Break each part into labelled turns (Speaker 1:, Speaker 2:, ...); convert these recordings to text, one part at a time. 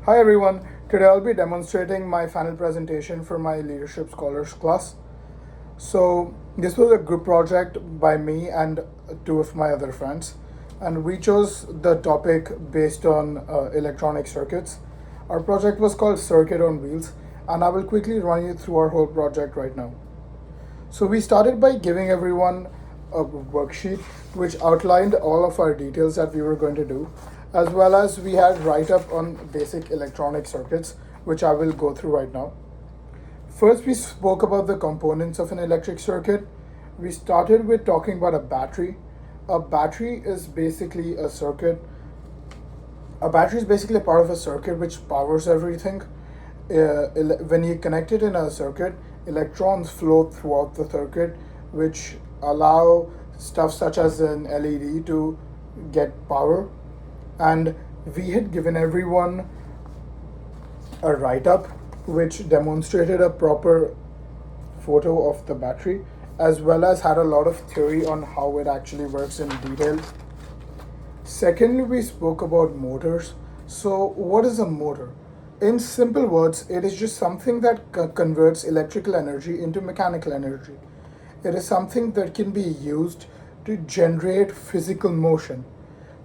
Speaker 1: Hi everyone, today I'll be demonstrating my final presentation for my Leadership Scholars class. So, this was a group project by me and two of my other friends, and we chose the topic based on electronic circuits. Our project was called Circuit on Wheels, and I will quickly run you through our whole project right now. So we started by giving everyone a worksheet which outlined all of our details that we were going to do, as well as we had write up on basic electronic circuits, which I will go through right now. First, we spoke about the components of an electric circuit. We started with talking about a battery. A battery is basically a circuit. A battery is basically a part of a circuit which powers everything. When you connect it in a circuit, electrons flow throughout the circuit, which allow stuff such as an LED to get power. And we had given everyone a write up which demonstrated a proper photo of the battery, as well as had a lot of theory on how it actually works in detail. Secondly, we spoke about motors. So, what is a motor? In simple words, it is just something that converts electrical energy into mechanical energy. It is something that can be used to generate physical motion.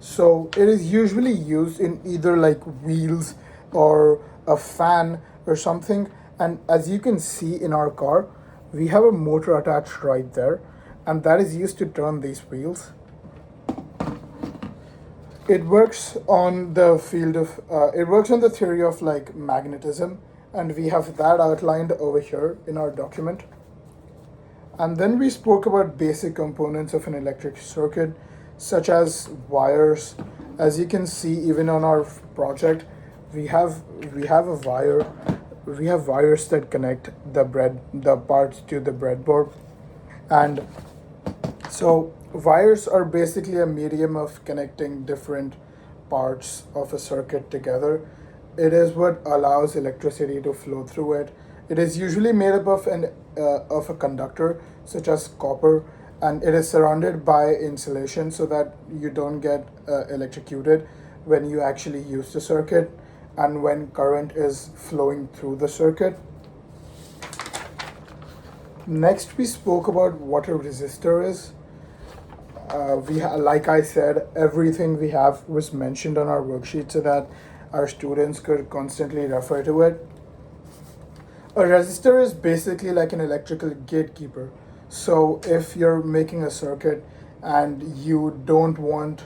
Speaker 1: So, it is usually used in either like wheels or a fan or something. And as you can see in our car, we have a motor attached right there, and that is used to turn these wheels. It works on the field of it works on the theory of like magnetism, and we have that outlined over here in our document. And then we spoke about basic components of an electric circuit, such as wires. As you can see, even on our project, we have we have a wire we have wires that connect the parts to the breadboard. And so wires are basically a medium of connecting different parts of a circuit together. It is what allows electricity to flow through it. It is usually made up of a conductor such as copper, and it is surrounded by insulation so that you don't get electrocuted when you actually use the circuit and when current is flowing through the circuit. Next, we spoke about what a resistor is. Like I said, everything we have was mentioned on our worksheet so that our students could constantly refer to it. A resistor is basically like an electrical gatekeeper. So if you're making a circuit and you don't want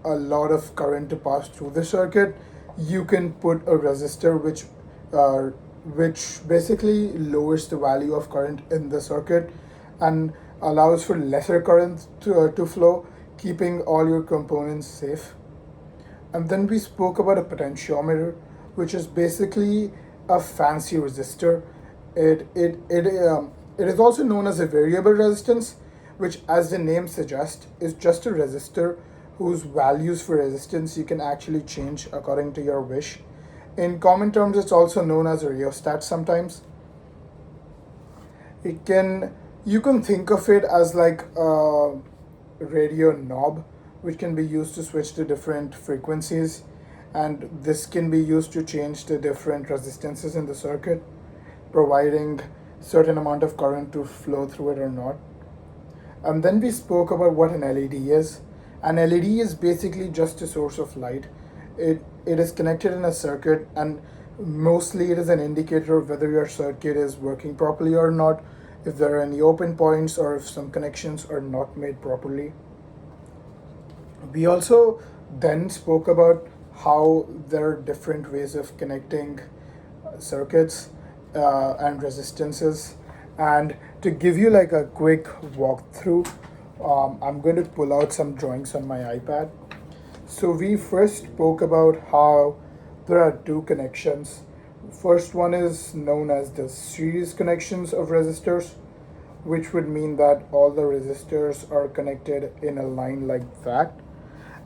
Speaker 1: a lot of current to pass through the circuit, you can put a resistor which basically lowers the value of current in the circuit and allows for lesser current to flow, keeping all your components safe. And then we spoke about a potentiometer, which is basically a fancy resistor. It is also known as a variable resistance, which, as the name suggests, is just a resistor whose values for resistance you can actually change according to your wish. In common terms, it's also known as a rheostat sometimes. It can You can think of it as like a radio knob which can be used to switch to different frequencies, and this can be used to change the different resistances in the circuit, providing certain amount of current to flow through it or not. And then we spoke about what an LED is. An LED is basically just a source of light. It is connected in a circuit, and mostly it is an indicator of whether your circuit is working properly or not, if there are any open points, or if some connections are not made properly. We also then spoke about how there are different ways of connecting circuits and resistances. And to give you like a quick walkthrough, I'm going to pull out some drawings on my iPad. So we first spoke about how there are two connections. First one is known as the series connections of resistors, which would mean that all the resistors are connected in a line like that.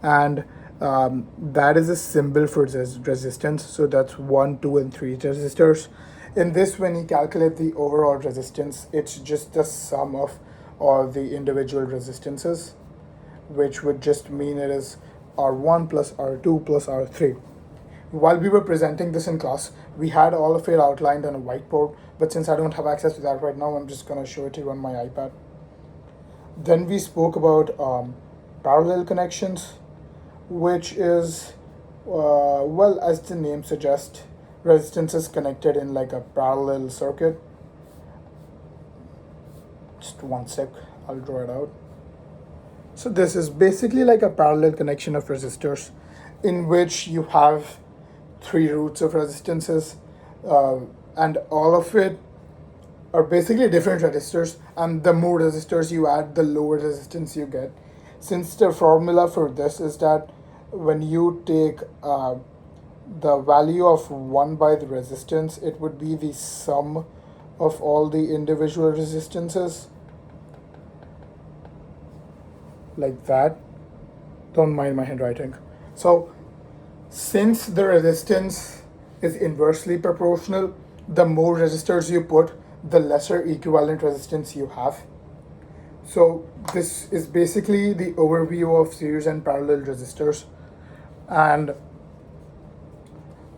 Speaker 1: And that is a symbol for resistance. So that's 1, 2, and 3 resistors. In this, when you calculate the overall resistance, it's just the sum of all the individual resistances, which would just mean it is R1 plus R2 plus R3. While we were presenting this in class, we had all of it outlined on a whiteboard, but since I don't have access to that right now, I'm just going to show it to you on my iPad. Then we spoke about parallel connections, which is, well, as the name suggests, resistance is connected in like a parallel circuit. Just one sec, I'll draw it out. So this is basically like a parallel connection of resistors in which you have three roots of resistances, and all of it are basically different resistors, and the more resistors you add, the lower resistance you get. Since the formula for this is that when you take the value of 1 by the resistance, it would be the sum of all the individual resistances, like that. Don't mind my handwriting. So since the resistance is inversely proportional, the more resistors you put, the lesser equivalent resistance you have. So this is basically the overview of series and parallel resistors. And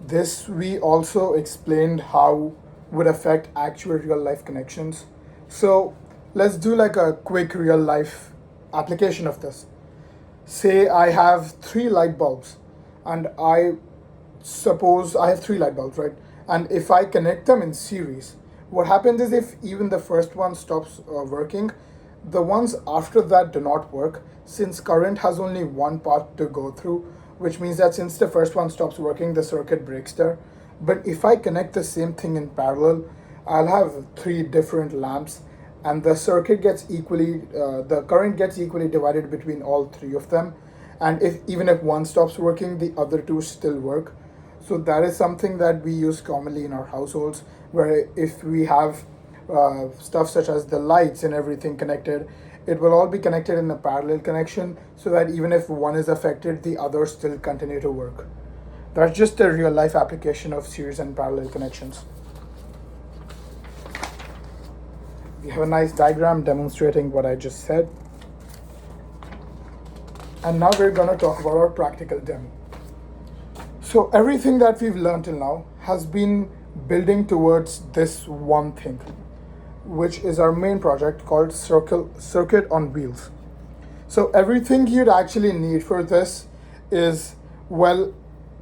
Speaker 1: this we also explained how would affect actual real life connections. So let's do like a quick real life application of this. Say I have three light bulbs, and I suppose I have three light bulbs, right? And if I connect them in series, what happens is if even the first one stops working, the ones after that do not work, since current has only one path to go through, which means that since the first one stops working, the circuit breaks there. But if I connect the same thing in parallel, I'll have three different lamps, and the circuit gets equally, the current gets equally divided between all three of them. And if even if one stops working, the other two still work. So that is something that we use commonly in our households, where if we have stuff such as the lights and everything connected, it will all be connected in a parallel connection, so that even if one is affected, the others still continue to work. That's just a real life application of series and parallel connections. We have a nice diagram demonstrating what I just said. And now we're going to talk about our practical demo. So everything that we've learned till now has been building towards this one thing, which is our main project called Circuit on Wheels. So everything you'd actually need for this is, well,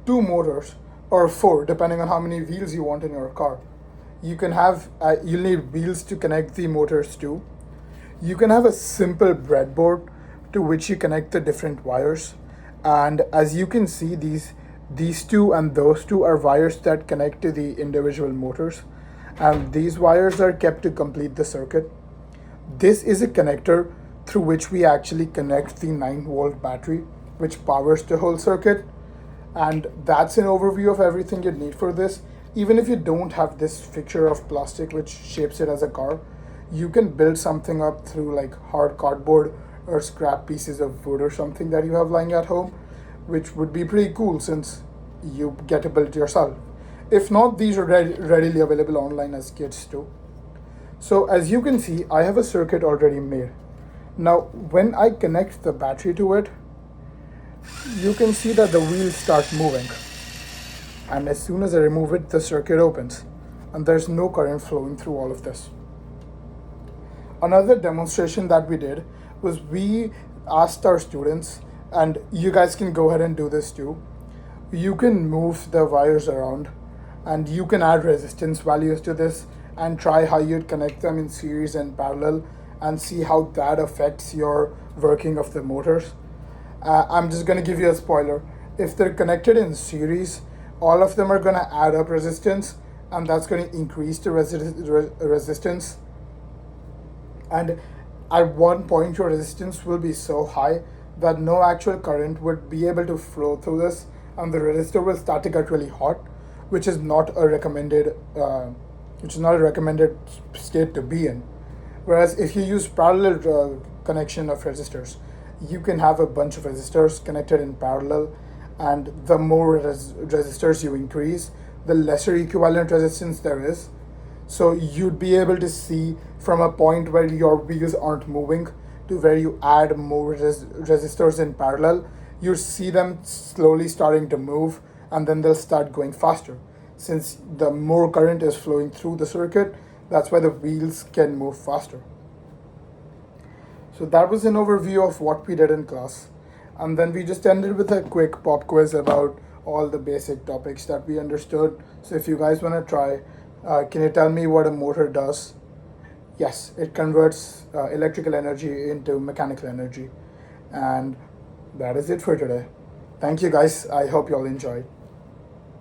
Speaker 1: two motors or four, depending on how many wheels you want in your car. You can have, you'll need wheels to connect the motors to. You can have a simple breadboard to which you connect the different wires. And as you can see, these two and those two are wires that connect to the individual motors. And these wires are kept to complete the circuit. This is a connector through which we actually connect the 9-volt battery, which powers the whole circuit. And that's an overview of everything you'd need for this. Even if you don't have this fixture of plastic which shapes it as a car, you can build something up through like hard cardboard or scrap pieces of wood or something that you have lying at home, which would be pretty cool since you get to build it yourself. If not, these are readily available online as kits too. So as you can see, I have a circuit already made. Now, when I connect the battery to it, you can see that the wheels start moving. And as soon as I remove it, the circuit opens, and there's no current flowing through all of this. Another demonstration that we did was we asked our students, and you guys can go ahead and do this too. You can move the wires around, and you can add resistance values to this and try how you'd connect them in series and parallel and see how that affects your working of the motors. I'm just going to give you a spoiler. If they're connected in series, all of them are going to add up resistance, and that's going to increase the resistance. And at one point, your resistance will be so high that no actual current would be able to flow through this, and the resistor will start to get really hot, which is not a recommended state to be in. Whereas if you use parallel connection of resistors, you can have a bunch of resistors connected in parallel, and the more resistors you increase, the lesser equivalent resistance there is. So you'd be able to see from a point where your wheels aren't moving to where you add more resistors in parallel, you see them slowly starting to move, and then they'll start going faster. Since the more current is flowing through the circuit, that's why the wheels can move faster. So that was an overview of what we did in class. And then we just ended with a quick pop quiz about all the basic topics that we understood. So if you guys want to try, can you tell me what a motor does? Yes, it converts electrical energy into mechanical energy. And that is it for today. Thank you guys. I hope you all enjoyed.